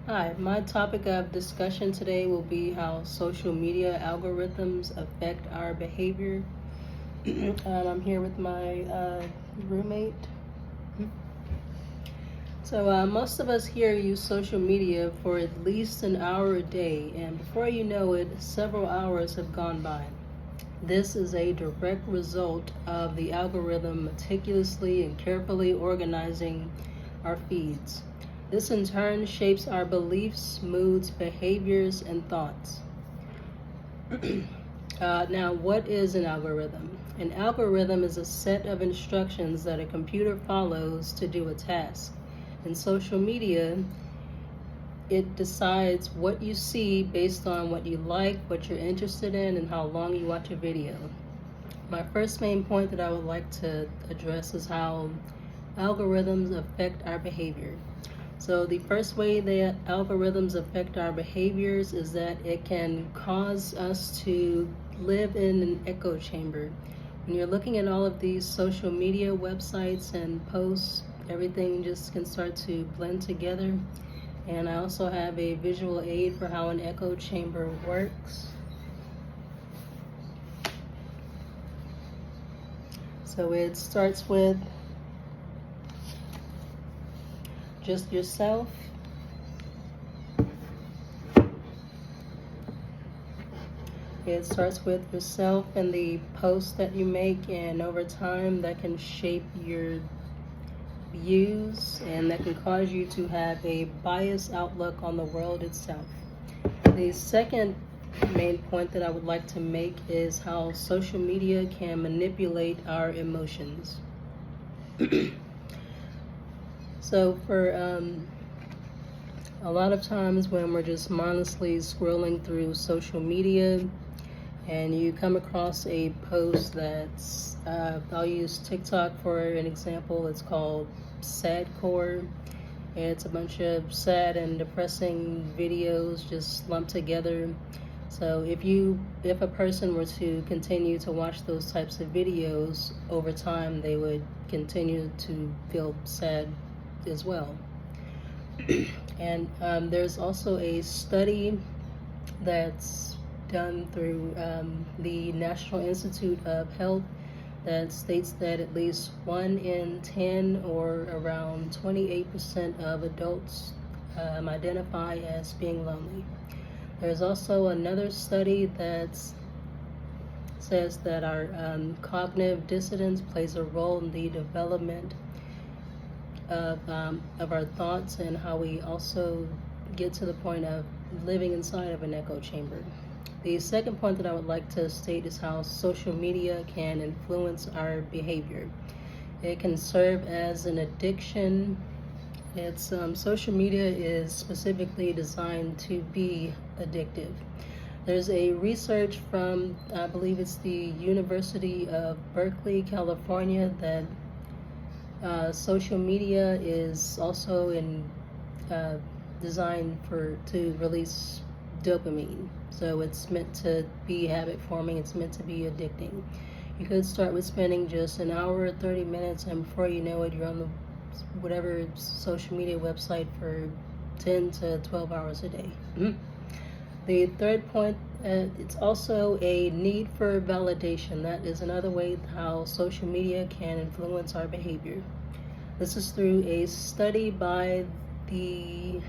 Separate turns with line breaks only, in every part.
Hi, my topic of discussion today will be how social media algorithms affect our behavior. I'm here with my roommate. So, most of us here use social media for at least an hour a day, and before you know it, several hours have gone by. This is a direct result of the algorithm meticulously and carefully organizing our feeds. This in turn shapes our beliefs, moods, behaviors, and thoughts. Now, what is an algorithm? An algorithm is a set of instructions that a computer follows to do a task. In social media, it decides what you see based on what you like, what you're interested in, and how long you watch a video. My first main point that I would like to address is how algorithms affect our behavior. So the first way that algorithms affect our behaviors is that it can cause us to live in an echo chamber. When you're looking at all of these social media websites and posts, everything just can start to blend together. And I also have a visual aid for how an echo chamber works. So it starts with just yourself. It starts with yourself and the posts that you make, and over time that can shape your views and that can cause you to have a biased outlook on the world itself. The second main point that I would like to make is how social media can manipulate our emotions. So for a lot of times when we're just mindlessly scrolling through social media and you come across a post that's, I'll use TikTok for an example. It's called Sadcore. It's a bunch of sad and depressing videos just lumped together. So if a person were to continue to watch those types of videos over time, they would continue to feel sad as well. And there's also a study that's done through the National Institute of Health that states that at least 1 in 10 or around 28% of adults identify as being lonely. There's also another study that says that our cognitive dissonance plays a role in the development of our thoughts and how we also get to the point of living inside of an echo chamber. The second point that I would like to state is how social media can influence our behavior. It can serve as an addiction. Social media is specifically designed to be addictive. There's a research from, I believe it's the University of Berkeley, California, that social media is also designed to release dopamine. So it's meant to be habit forming, it's meant to be addicting. You could start with spending just an hour or 30 minutes, and before you know it, you're on the whatever social media website for 10 to 12 hours a day. The third point, it's also a need for validation. That is another way how social media can influence our behavior. This is through a study by the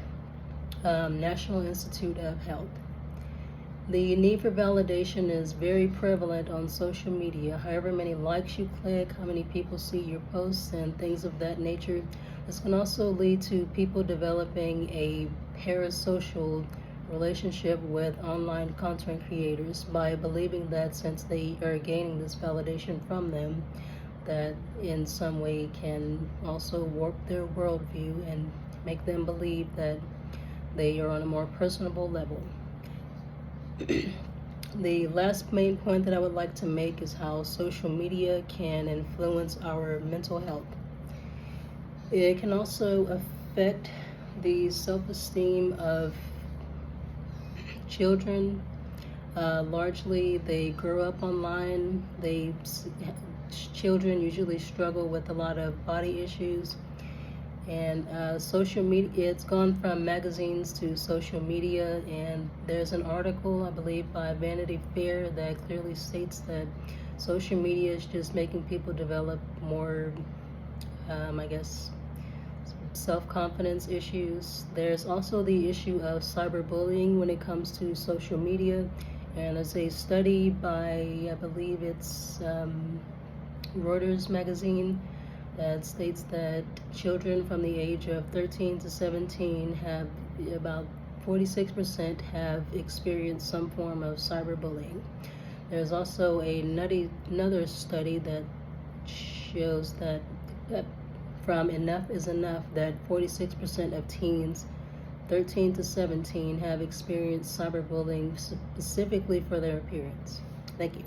National Institute of Health. The need for validation is very prevalent on social media. However many likes you click, how many people see your posts, and things of that nature. This can also lead to people developing a parasocial relationship with online content creators by believing that since they are gaining this validation from them, that in some way can also warp their worldview and make them believe that they are on a more personable level. The last main point that I would like to make is how social media can influence our mental health. It can also affect the self-esteem of children. Largely, they grow up online. Children usually struggle with a lot of body issues, And social media, it's gone from magazines to social media, and there's an article, I believe, by Vanity Fair that clearly states that social media is just making people develop more, I guess, self-confidence issues. There's also the issue of cyberbullying when it comes to social media, and there's a study by, I believe it's Reuters magazine, that states that children from the age of 13 to 17 have about 46% have experienced some form of cyberbullying. There's also another study that shows that from Enough is Enough, that 46% of teens 13 to 17 have experienced cyberbullying specifically for their appearance. Thank you.